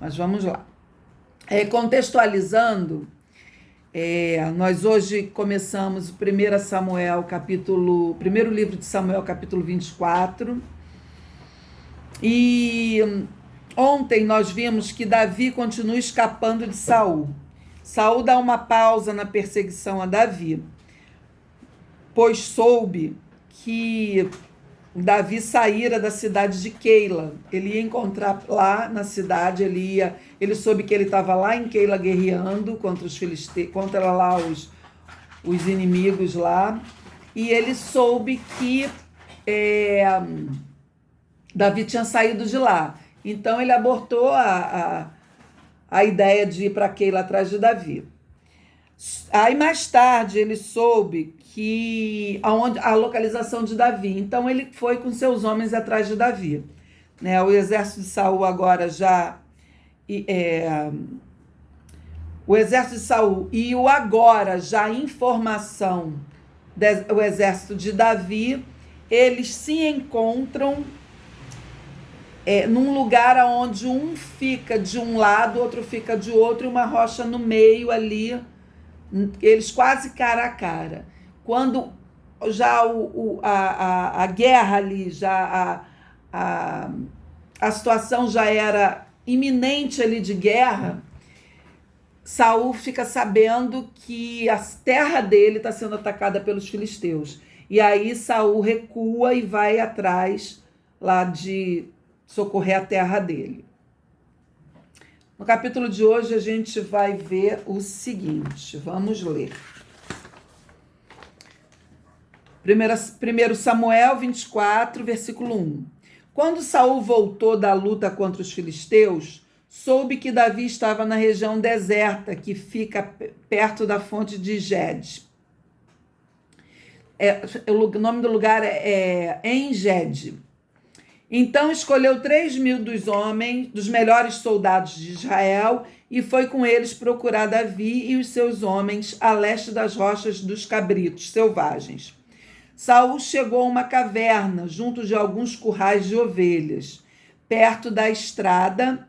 Mas vamos lá. Contextualizando, nós hoje começamos o primeiro livro de Samuel, capítulo 24. E ontem nós vimos que Davi continua escapando de Saul. Saul dá uma pausa na perseguição a Davi, pois soube que Davi saíra da cidade de Keila. Ele ia encontrar lá na cidade, ele soube que ele estava lá em Keila guerreando contra os filisteus, contra lá os inimigos lá, e ele soube que Davi tinha saído de lá. Então ele abortou a ideia de ir para Keila atrás de Davi. Aí mais tarde ele soube a localização de Davi. Então ele foi com seus homens atrás de Davi. O exército de Saul agora já... o exército de Saul e o agora já em formação o exército de Davi, eles se encontram num lugar onde um fica de um lado, outro fica de outro, e uma rocha no meio ali, eles quase cara a cara. Quando já a guerra ali, já a situação já era iminente ali de guerra, Saul fica sabendo que a terra dele está sendo atacada pelos filisteus. E aí Saul recua e vai atrás lá de socorrer a terra dele. No capítulo de hoje a gente vai ver o seguinte, vamos ler. 1 Samuel 24, versículo 1. Quando Saul voltou da luta contra os filisteus, soube que Davi estava na região deserta, que fica perto da fonte de Gede. O nome do lugar é En-Gede. Então escolheu 3.000 dos melhores soldados de Israel e foi com eles procurar Davi e os seus homens a leste das rochas dos cabritos selvagens. Saul chegou a uma caverna junto de alguns currais de ovelhas, perto da estrada,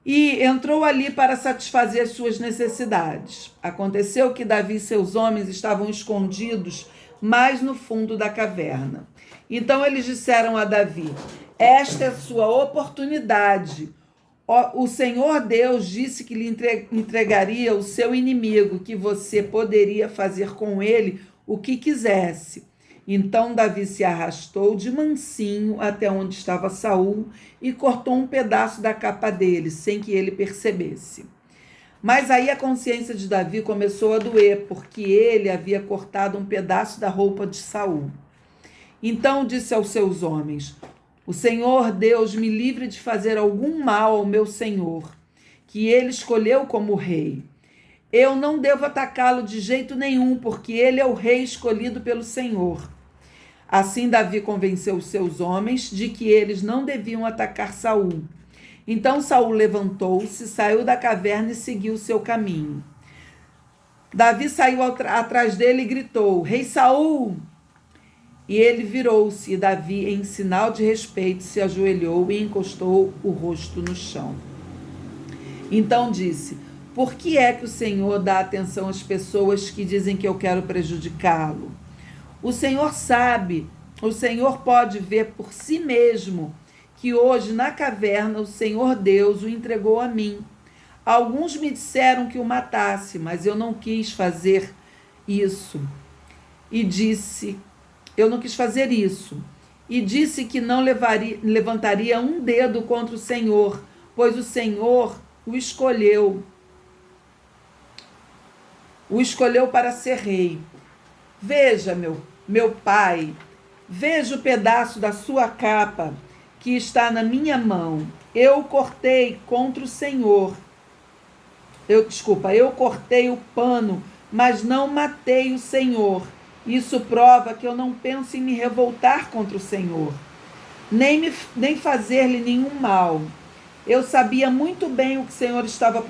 e entrou ali para satisfazer suas necessidades. Aconteceu que Davi e seus homens estavam escondidos mais no fundo da caverna. Então eles disseram a Davi: esta é a sua oportunidade. O Senhor Deus disse que lhe entregaria o seu inimigo, que você poderia fazer com ele o que quisesse. Então Davi se arrastou de mansinho até onde estava Saul e cortou um pedaço da capa dele, sem que ele percebesse. Mas aí a consciência de Davi começou a doer, porque ele havia cortado um pedaço da roupa de Saul. Então disse aos seus homens: o Senhor Deus me livre de fazer algum mal ao meu senhor, que ele escolheu como rei. Eu não devo atacá-lo de jeito nenhum, porque ele é o rei escolhido pelo Senhor. Assim Davi convenceu os seus homens de que eles não deviam atacar Saul. Então Saul levantou-se, saiu da caverna e seguiu o seu caminho. Davi saiu atrás dele e gritou: Rei Saul! E ele virou-se, e Davi, em sinal de respeito, se ajoelhou e encostou o rosto no chão. Então disse: por que é que o Senhor dá atenção às pessoas que dizem que eu quero prejudicá-lo? O Senhor sabe, o Senhor pode ver por si mesmo que hoje na caverna o Senhor Deus o entregou a mim. Alguns me disseram que o matasse, mas eu não quis fazer isso. Eu não quis fazer isso. E disse que não levantaria um dedo contra o Senhor, pois o Senhor o escolheu. O escolheu para ser rei. Veja, meu pai, veja o pedaço da sua capa que está na minha mão. Eu cortei contra o Senhor. Eu cortei o pano, mas não matei o Senhor. Isso prova que eu não penso em me revoltar contra o Senhor, nem fazer-lhe nenhum mal. Eu sabia muito bem o que o Senhor estava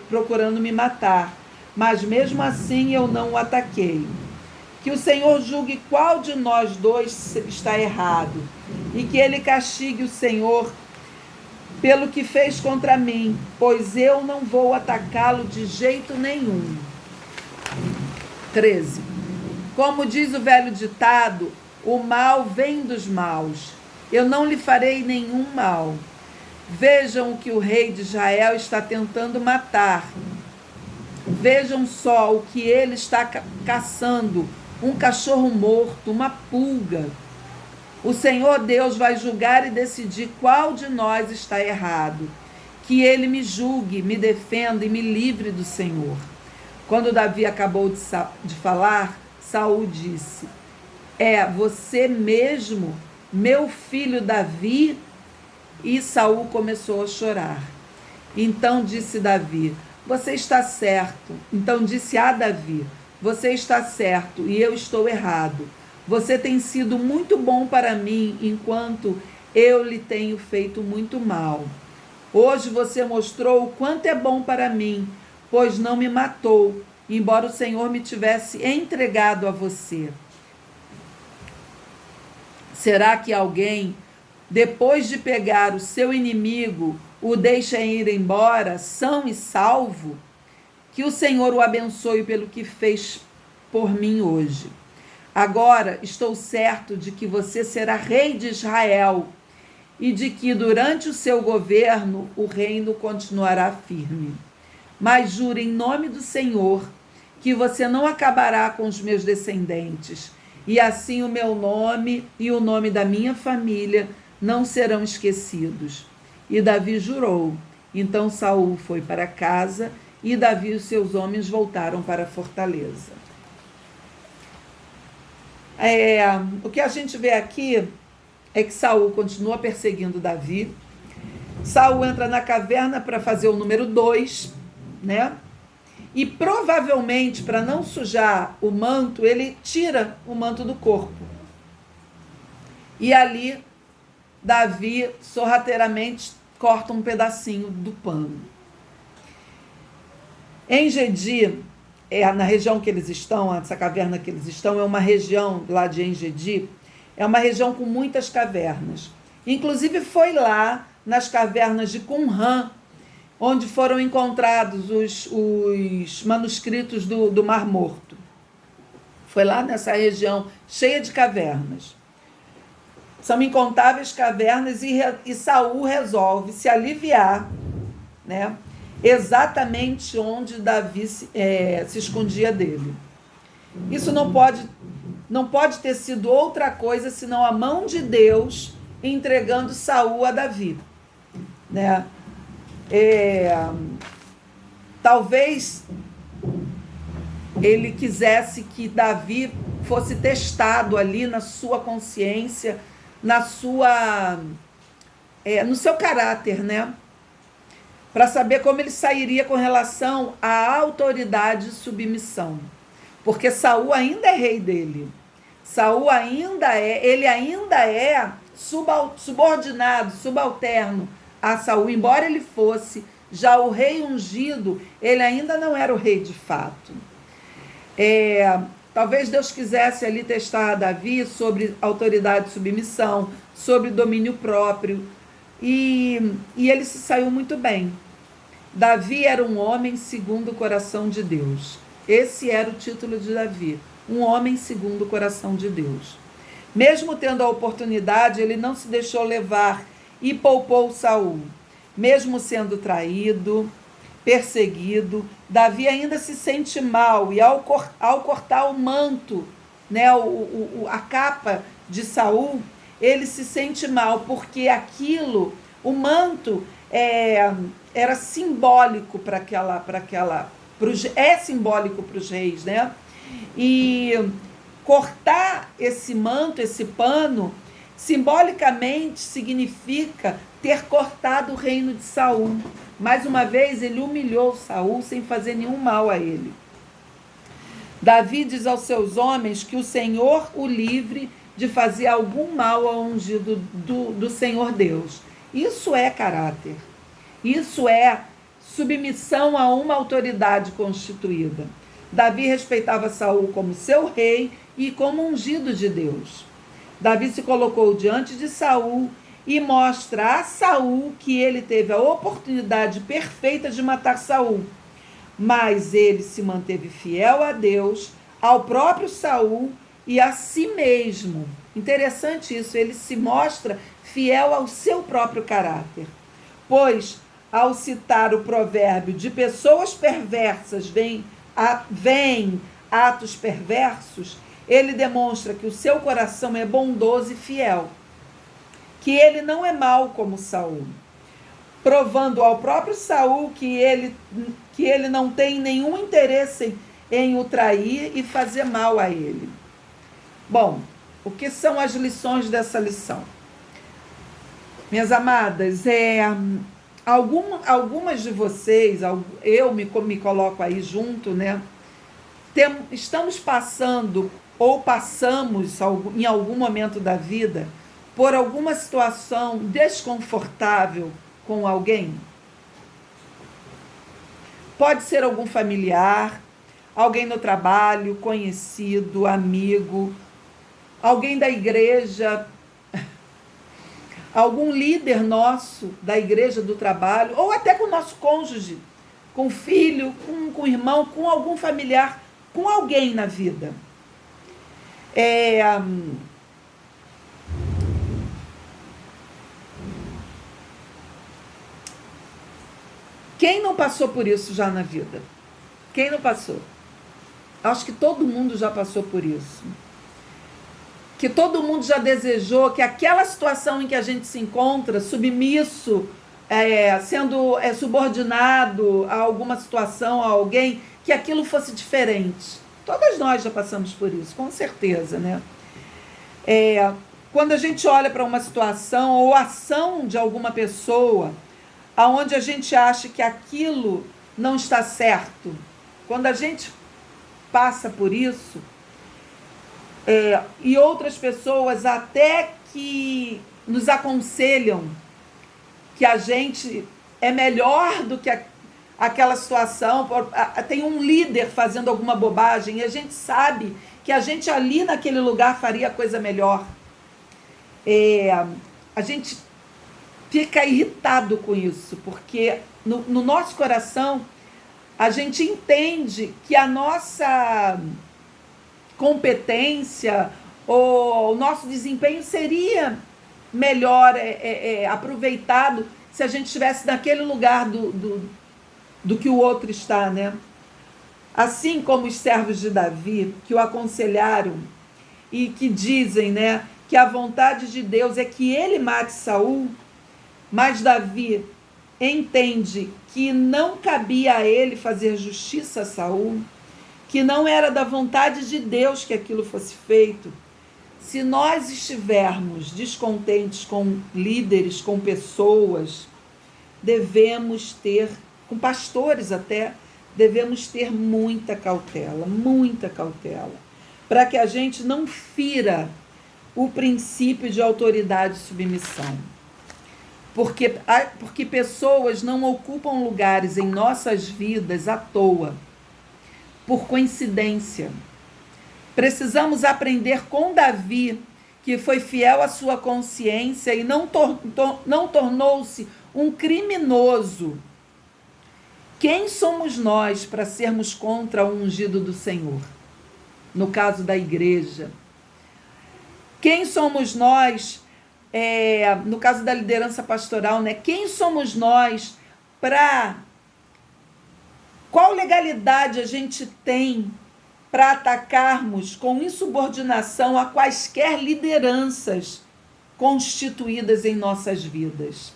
procurando me matar, mas mesmo assim eu não o ataquei. Que o Senhor julgue qual de nós dois está errado, e que ele castigue o Senhor pelo que fez contra mim, pois eu não vou atacá-lo de jeito nenhum. 13. Como diz o velho ditado, o mal vem dos maus. Eu não lhe farei nenhum mal. Vejam o que o rei de Israel está tentando matar. Vejam só o que ele está caçando: um cachorro morto, uma pulga. O Senhor Deus vai julgar e decidir qual de nós está errado. Que ele me julgue, me defenda e me livre do Senhor. Quando Davi acabou de falar, Saul disse: é você mesmo, meu filho Davi? E Saul começou a chorar. Então disse Davi: você está certo. Então disse a Davi: você está certo e eu estou errado. Você tem sido muito bom para mim, enquanto eu lhe tenho feito muito mal. Hoje você mostrou o quanto é bom para mim, pois não me matou, embora o Senhor me tivesse entregado a você. Será que alguém, depois de pegar o seu inimigo, o deixa ir embora, são e salvo? Que o Senhor o abençoe pelo que fez por mim hoje. Agora estou certo de que você será rei de Israel e de que durante o seu governo o reino continuará firme. Mas juro em nome do Senhor que você não acabará com os meus descendentes, e assim o meu nome e o nome da minha família não serão esquecidos. E Davi jurou. Então Saul foi para casa e Davi e os seus homens voltaram para a fortaleza. O que a gente vê aqui é que Saul continua perseguindo Davi. Saul entra na caverna para fazer o número 2, né? E provavelmente, para não sujar o manto, ele tira o manto do corpo. E ali, Davi sorrateiramente corta um pedacinho do pano. Em Engedi, na região que eles estão, essa caverna que eles estão, é uma região lá de Engedi, é uma região com muitas cavernas. Inclusive foi lá, nas cavernas de Qumran, onde foram encontrados os manuscritos do Mar Morto. Foi lá nessa região cheia de cavernas. São incontáveis cavernas e Saul resolve se aliviar, né, exatamente onde Davi se escondia dele. Isso não pode ter sido outra coisa senão a mão de Deus entregando Saul a Davi, né? Talvez ele quisesse que Davi fosse testado ali na sua consciência, no seu caráter, né? Para saber como ele sairia com relação à autoridade e submissão. Porque Saul ainda é rei dele. Saul ainda é subordinado, subalterno a Saul. Embora ele fosse já o rei ungido, ele ainda não era o rei de fato. Talvez Deus quisesse ali testar Davi sobre autoridade e submissão, sobre domínio próprio. E ele se saiu muito bem. Davi era um homem segundo o coração de Deus. Esse era o título de Davi, um homem segundo o coração de Deus. Mesmo tendo a oportunidade, ele não se deixou levar e poupou Saul. Mesmo sendo traído, perseguido, Davi ainda se sente mal, e ao cortar o manto, né, a capa de Saul, ele se sente mal, porque o manto era simbólico é simbólico para os reis, né? E cortar esse manto, esse pano, simbolicamente significa ter cortado o reino de Saul. Mais uma vez, ele humilhou Saul sem fazer nenhum mal a ele. Davi diz aos seus homens que o Senhor o livre de fazer algum mal ao ungido do Senhor Deus. Isso é caráter. Isso é submissão a uma autoridade constituída. Davi respeitava Saul como seu rei e como ungido de Deus. Davi se colocou diante de Saul e mostra a Saul que ele teve a oportunidade perfeita de matar Saul. Mas ele se manteve fiel a Deus, ao próprio Saul e a si mesmo. Interessante isso, ele se mostra fiel ao seu próprio caráter. Pois, ao citar o provérbio de pessoas perversas vêm atos perversos, ele demonstra que o seu coração é bondoso e fiel, que ele não é mau como Saul, provando ao próprio Saul que ele não tem nenhum interesse em o trair e fazer mal a ele. Bom, o que são as lições dessa lição? Minhas amadas, algumas de vocês, eu me coloco aí junto, né? Estamos passando ou passamos em algum momento da vida por alguma situação desconfortável com alguém. Pode ser algum familiar, alguém no trabalho, conhecido, amigo, alguém da igreja, algum líder nosso da igreja, do trabalho, ou até com o nosso cônjuge, com o filho, com o irmão, com algum familiar, com alguém na vida. Quem não passou por isso já na vida? Quem não passou? Acho que todo mundo já passou por isso. Que todo mundo já desejou que aquela situação em que a gente se encontra, submisso, sendo subordinado a alguma situação, a alguém, que aquilo fosse diferente. Todas nós já passamos por isso, com certeza, né? Quando a gente olha para uma situação ou ação de alguma pessoa, aonde a gente acha que aquilo não está certo, quando a gente passa por isso, e outras pessoas até que nos aconselham que a gente é melhor do que aquela situação, tem um líder fazendo alguma bobagem e a gente sabe que a gente ali naquele lugar faria coisa melhor. A gente fica irritado com isso, porque no nosso coração a gente entende que a nossa competência ou o nosso desempenho seria melhor aproveitado se a gente estivesse naquele lugar do que o outro está, né? Assim como os servos de Davi, que o aconselharam e que dizem, né, que a vontade de Deus é que ele mate Saul, mas Davi entende que não cabia a ele fazer justiça a Saul, que não era da vontade de Deus que aquilo fosse feito. Se nós estivermos descontentes com líderes, com pessoas, devemos ter, com pastores até, devemos ter muita cautela, para que a gente não fira o princípio de autoridade e submissão. Porque pessoas não ocupam lugares em nossas vidas à toa, por coincidência. Precisamos aprender com Davi, que foi fiel à sua consciência e não tornou-se um criminoso. Quem somos nós para sermos contra o ungido do Senhor? No caso da igreja. Quem somos nós, no caso da liderança pastoral, né? Quem somos nós para... Qual legalidade a gente tem para atacarmos com insubordinação a quaisquer lideranças constituídas em nossas vidas?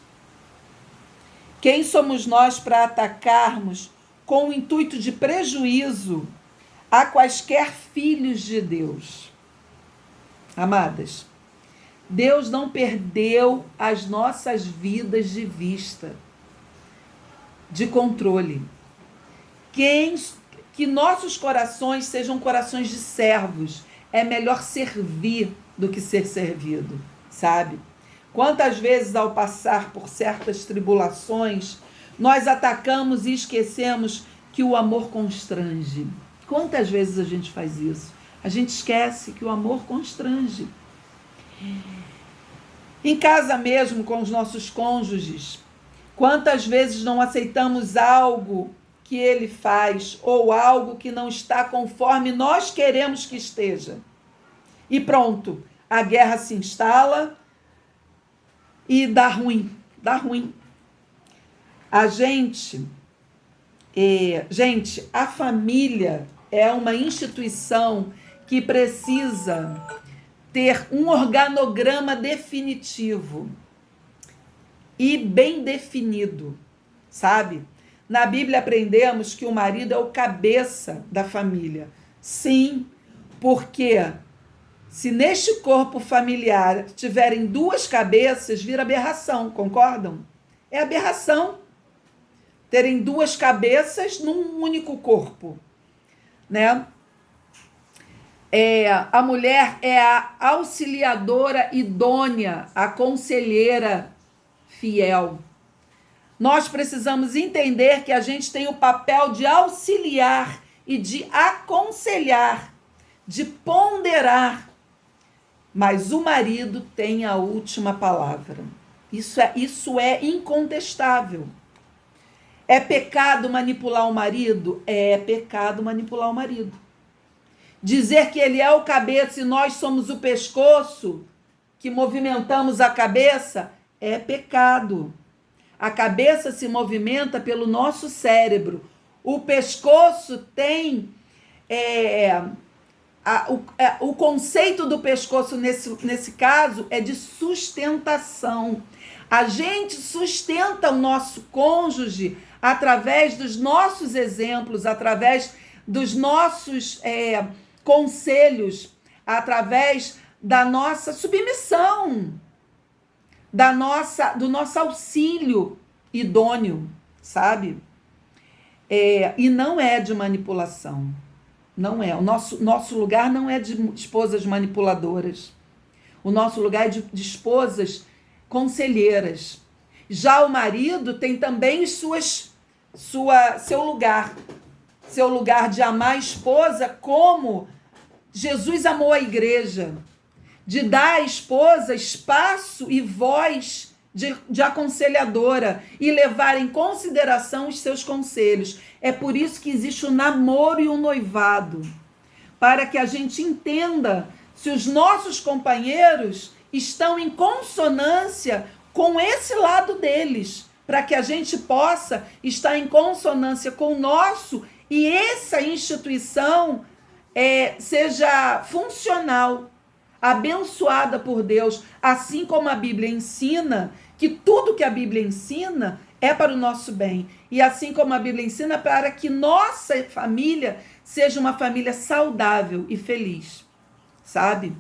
Quem somos nós para atacarmos com o intuito de prejuízo a quaisquer filhos de Deus? Amadas, Deus não perdeu as nossas vidas de vista, de controle. Que nossos corações sejam corações de servos. É melhor servir do que ser servido, sabe? Quantas vezes, ao passar por certas tribulações, nós atacamos e esquecemos que o amor constrange. Quantas vezes a gente faz isso? A gente esquece que o amor constrange. Em casa mesmo, com os nossos cônjuges, quantas vezes não aceitamos algo que ele faz ou algo que não está conforme nós queremos que esteja? E pronto, a guerra se instala e dá ruim, dá ruim. Gente, a família é uma instituição que precisa ter um organograma definitivo e bem definido, sabe? Na Bíblia aprendemos que o marido é o cabeça da família. Sim, porque se neste corpo familiar tiverem duas cabeças, vira aberração, concordam? É aberração terem duas cabeças num único corpo, né? A mulher é a auxiliadora idônea, a conselheira fiel. Nós precisamos entender que a gente tem o papel de auxiliar e de aconselhar, de ponderar, mas o marido tem a última palavra. Isso é incontestável. É pecado manipular o marido? É pecado manipular o marido. Dizer que ele é o cabeça e nós somos o pescoço, que movimentamos a cabeça, é pecado. A cabeça se movimenta pelo nosso cérebro. O pescoço tem... o conceito do pescoço nesse caso é de sustentação. A gente sustenta o nosso cônjuge através dos nossos exemplos, através dos nossos conselhos, através da nossa submissão, do nosso auxílio idôneo, sabe? E não é de manipulação. Não é. O nosso lugar não é de esposas manipuladoras. O nosso lugar é de esposas conselheiras. Já o marido tem também seu lugar. Seu lugar de amar a esposa como Jesus amou a igreja. De dar à esposa espaço e voz de aconselhadora e levar em consideração os seus conselhos. É por isso que existe o namoro e o noivado, para que a gente entenda se os nossos companheiros estão em consonância com esse lado deles, para que a gente possa estar em consonância com o nosso e essa instituição seja funcional, abençoada por Deus, assim como a Bíblia ensina, que tudo que a Bíblia ensina é para o nosso bem. E assim como a Bíblia ensina, para que nossa família seja uma família saudável e feliz, sabe?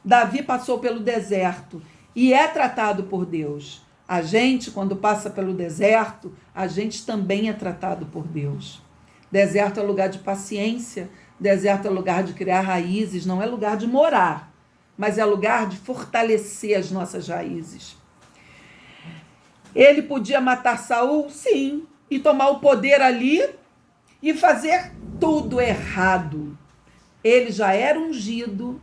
Davi passou pelo deserto e é tratado por Deus. A gente, quando passa pelo deserto, a gente também é tratado por Deus. Deserto é lugar de paciência, deserto é lugar de criar raízes, não é lugar de morar, mas é lugar de fortalecer as nossas raízes. Ele podia matar Saul? Sim. E tomar o poder ali e fazer tudo errado. Ele já era ungido,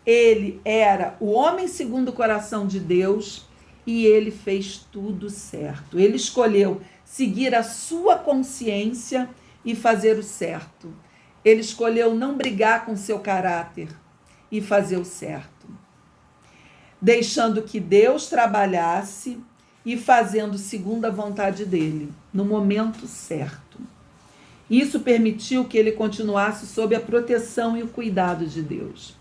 ele era o homem segundo o coração de Deus e ele fez tudo certo. Ele escolheu seguir a sua consciência e fazer o certo. Ele escolheu não brigar com seu caráter e fazer o certo. Deixando que Deus trabalhasse e fazendo segundo a vontade dele, no momento certo. Isso permitiu que ele continuasse sob a proteção e o cuidado de Deus.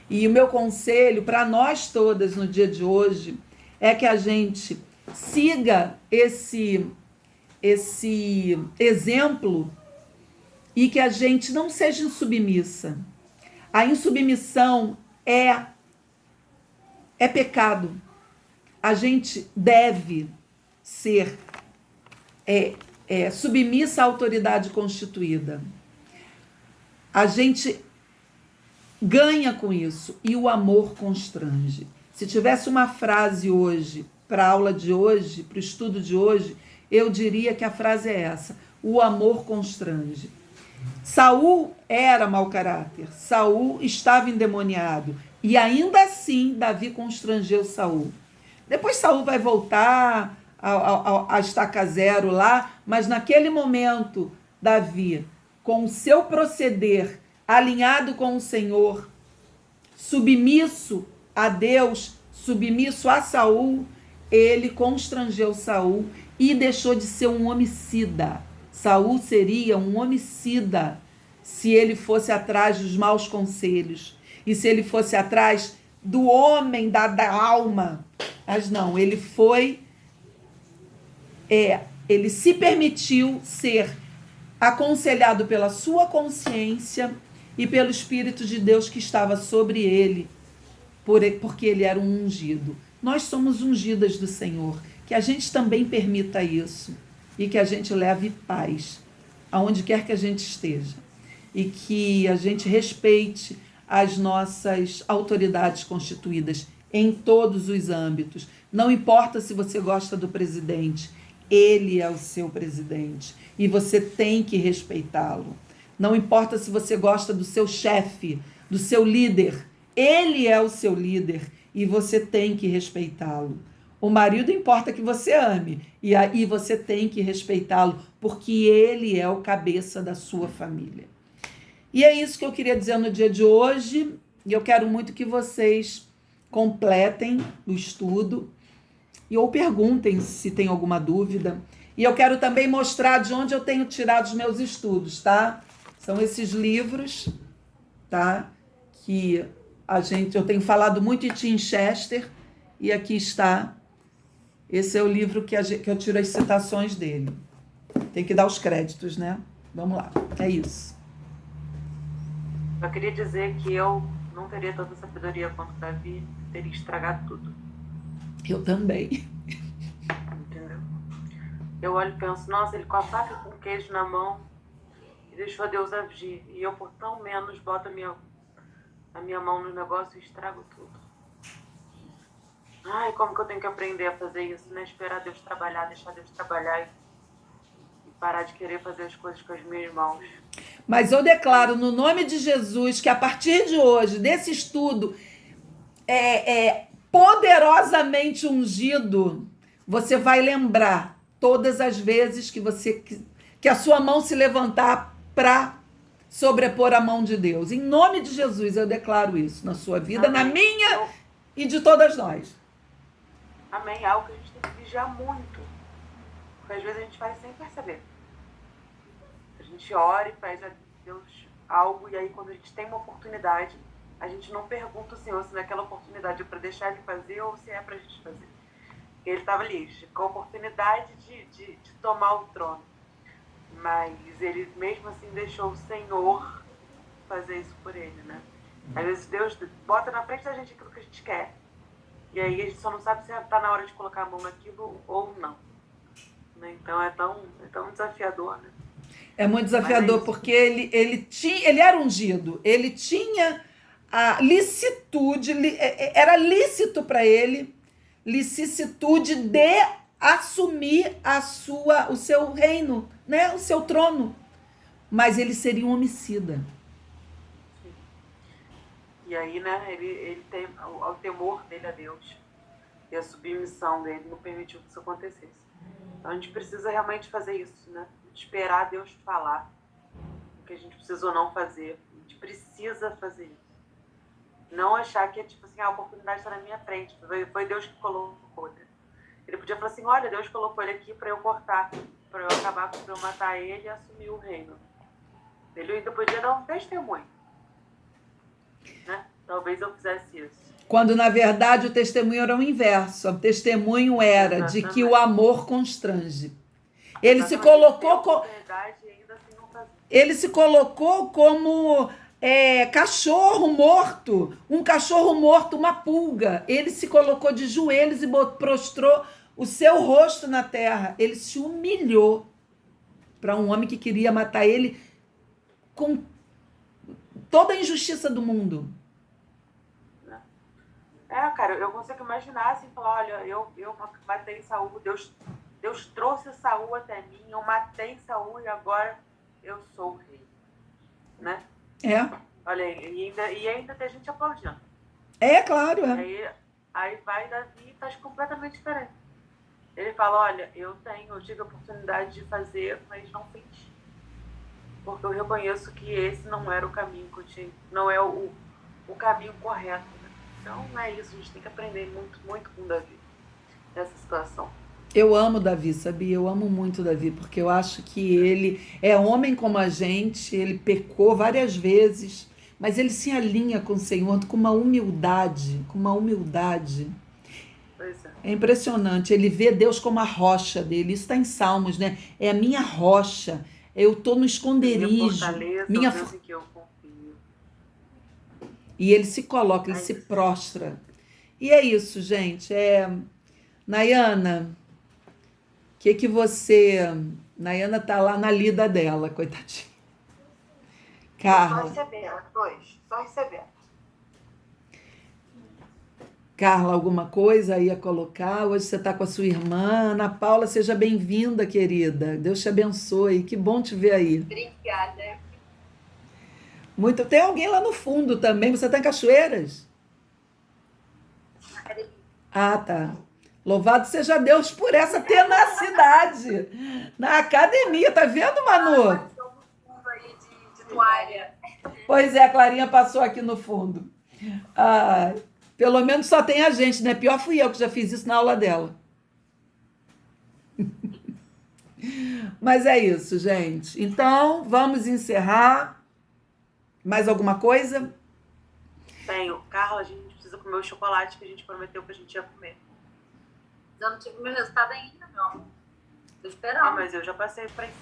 E o meu conselho para nós todas no dia de hoje é que a gente siga esse exemplo e que a gente não seja insubmissa. A insubmissão é pecado. A gente deve ser submissa à autoridade constituída. A gente ganha com isso e o amor constrange. Se tivesse uma frase hoje, para a aula de hoje, para o estudo de hoje, eu diria que a frase é essa: o amor constrange. Saul era mau caráter, Saul estava endemoniado e ainda assim Davi constrangeu Saul. Depois Saul vai voltar a estaca zero lá, mas naquele momento, Davi, com o seu proceder alinhado com o Senhor, submisso a Deus, submisso a Saul, ele constrangeu Saul e deixou de ser um homicida. Saul seria um homicida se ele fosse atrás dos maus conselhos e se ele fosse atrás do homem da alma. Mas não, ele foi, ele se permitiu ser aconselhado pela sua consciência e pelo Espírito de Deus que estava sobre ele, porque ele era um ungido. Nós somos ungidas do Senhor, que a gente também permita isso e que a gente leve paz aonde quer que a gente esteja e que a gente respeite as nossas autoridades constituídas em todos os âmbitos. Não importa se você gosta do presidente, ele é o seu presidente e você tem que respeitá-lo. Não importa se você gosta do seu chefe, do seu líder, ele é o seu líder e você tem que respeitá-lo. O marido importa que você ame e aí você tem que respeitá-lo porque ele é o cabeça da sua família. E é isso que eu queria dizer no dia de hoje e eu quero muito que vocês completem o estudo ou perguntem se tem alguma dúvida. E eu quero também mostrar de onde eu tenho tirado os meus estudos, tá? São esses livros, tá? Que eu tenho falado muito de Tim Chester e aqui está. Esse é o livro que eu tiro as citações dele. Tem que dar os créditos, né? Vamos lá, é isso. Eu queria dizer que eu não teria tanta sabedoria quanto Davi, teria estragado tudo. Eu também. Entendeu? Eu olho e penso, nossa, ele com a faca e com o queijo na mão e deixou Deus agir. E eu, por tão menos, boto a minha mão no negócio e estrago tudo. Ai, como que eu tenho que aprender a fazer isso, né? Esperar Deus trabalhar, deixar Deus trabalhar e parar de querer fazer as coisas com as minhas mãos. Mas eu declaro no nome de Jesus que a partir de hoje, desse estudo poderosamente ungido, você vai lembrar todas as vezes que a sua mão se levantar para sobrepor a mão de Deus. Em nome de Jesus, eu declaro isso na sua vida, Amém. na minha e de todas nós. Amém. É algo que a gente tem que vigiar muito. Porque às vezes a gente faz sem perceber. A gente ora e pede a Deus algo, e aí quando a gente tem uma oportunidade, a gente não pergunta ao Senhor se naquela oportunidade é para deixar de fazer ou se é para a gente fazer. Ele estava ali, com a oportunidade de tomar o trono. Mas ele mesmo assim deixou o Senhor fazer isso por ele, né? Às vezes Deus bota na frente da gente aquilo que a gente quer. E aí a gente só não sabe se está na hora de colocar a mão naquilo ou não. Então é tão desafiador, né? É muito desafiador, porque ele era ungido, ele tinha a licitude, era lícito para ele, licitude de assumir o seu reino, né? O seu trono. Mas ele seria um homicida. Sim. E aí, né, ele tem o temor dele a Deus e a submissão dele não permitiu que isso acontecesse. Então a gente precisa realmente fazer isso, né? Esperar Deus falar o que a gente precisa ou não fazer. A gente precisa fazer isso. Não achar que é tipo assim, a oportunidade está na minha frente. Foi Deus que colocou. Ele podia falar assim, olha, Deus colocou ele aqui para eu cortar, para eu acabar, para eu matar ele e assumir o reino. Ele ainda podia dar um testemunho. Né? Talvez eu fizesse isso. Quando, na verdade, o testemunho era o inverso. O testemunho era de que o amor constrange. Ele se colocou como cachorro morto, um cachorro morto, uma pulga. Ele se colocou de joelhos e prostrou o seu rosto na terra. Ele se humilhou para um homem que queria matar ele com toda a injustiça do mundo. Cara, eu consigo imaginar assim, falar, olha, eu matei Saul, Deus trouxe Saul até mim, eu matei Saul e agora eu sou o rei, né? Olha, e ainda tem gente aplaudindo. Claro. E aí, Aí vai Davi e faz completamente diferente. Ele fala, olha, eu tive a oportunidade de fazer, mas não fiz. Porque eu reconheço que esse não era o caminho que eu tinha, não é o caminho correto. Né? Então é isso, a gente tem que aprender muito, muito com o Davi nessa situação. Eu amo Davi, sabia? Eu amo muito Davi, porque eu acho que ele é homem como a gente, ele pecou várias vezes, mas ele se alinha com o Senhor com uma humildade, com uma humildade. Pois é. É impressionante, ele vê Deus como a rocha dele, isso está em Salmos, né? É a minha rocha, eu estou no Minha esconderijo, fortaleza, minha o Deus em que eu confio. e ele se coloca, ele É se isso. prostra. E é isso, gente. Nayana, que você. Nayana tá lá na lida dela, coitadinha. Tô só Carla. recebendo, só recebendo. Carla, alguma coisa aí a colocar? Hoje você está com a sua irmã. Ana Paula, seja bem-vinda, querida. Deus te abençoe. Que bom te ver aí. Obrigada. Muito. Tem alguém lá no fundo também. Você está em Cachoeiras? Ah, tá. Louvado seja Deus por essa tenacidade na academia. Tá vendo, Manu? Estou no fundo aí de toalha. Pois é, a Clarinha passou aqui no fundo. Ah, pelo menos só tem a gente, né? Pior fui eu que já fiz isso na aula dela. Mas é isso, gente. Então, vamos encerrar. Mais alguma coisa? Tenho. Carla, a gente precisa comer o chocolate que a gente prometeu que a gente ia comer. Eu não tive meu resultado ainda, meu amor. Tô Ah, esperando. mas eu já passei para 5.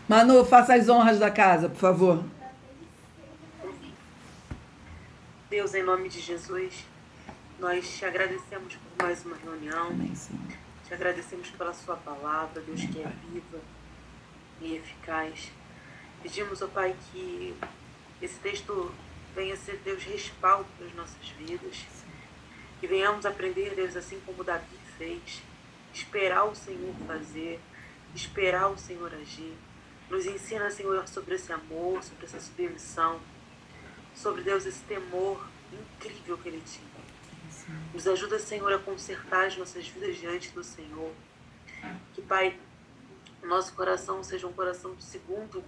Manu, faça as honras da casa, por favor. Deus, em nome de Jesus, nós te agradecemos por mais uma reunião. Amém, Senhor. Te agradecemos pela sua palavra, Deus, que é viva e eficaz. Pedimos, ó Pai, que esse texto venha ser, Deus, respaldo para as nossas vidas. Que venhamos aprender, Deus, assim como Davi fez, esperar o Senhor fazer, esperar o Senhor agir. Nos ensina, Senhor, sobre esse amor, sobre essa submissão, sobre, Deus, esse temor incrível que Ele tinha. Nos ajuda, Senhor, a consertar as nossas vidas diante do Senhor. Que, Pai, o nosso coração seja um coração segundo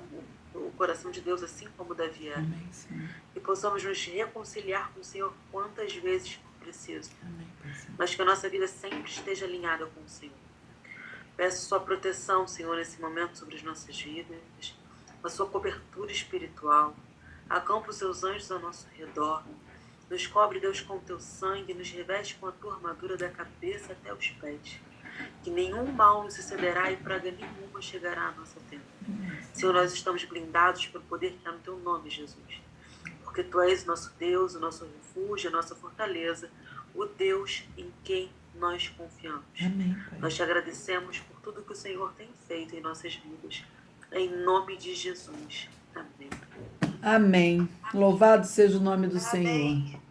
o coração de Deus, assim como Davi era. Amém, Senhor. E possamos nos reconciliar com o Senhor quantas vezes for preciso. Amém, Pai Santo. Mas que a nossa vida sempre esteja alinhada com o Senhor. Peço sua proteção, Senhor, nesse momento sobre as nossas vidas, a sua cobertura espiritual. Acampa os seus anjos ao nosso redor. Nos cobre, Deus, com o teu sangue, nos reveste com a tua armadura da cabeça até os pés. Que nenhum mal nos sucederá e praga nenhuma chegará à nossa tenda. Senhor, nós estamos blindados pelo poder que há no teu nome, Jesus. Porque tu és o nosso Deus, o nosso refúgio, a nossa fortaleza, o Deus em quem nós confiamos. Amém, Pai. Nós te agradecemos por tudo que o Senhor tem feito em nossas vidas. Em nome de Jesus. Amém. Amém. Louvado seja o nome do Senhor. Parabéns.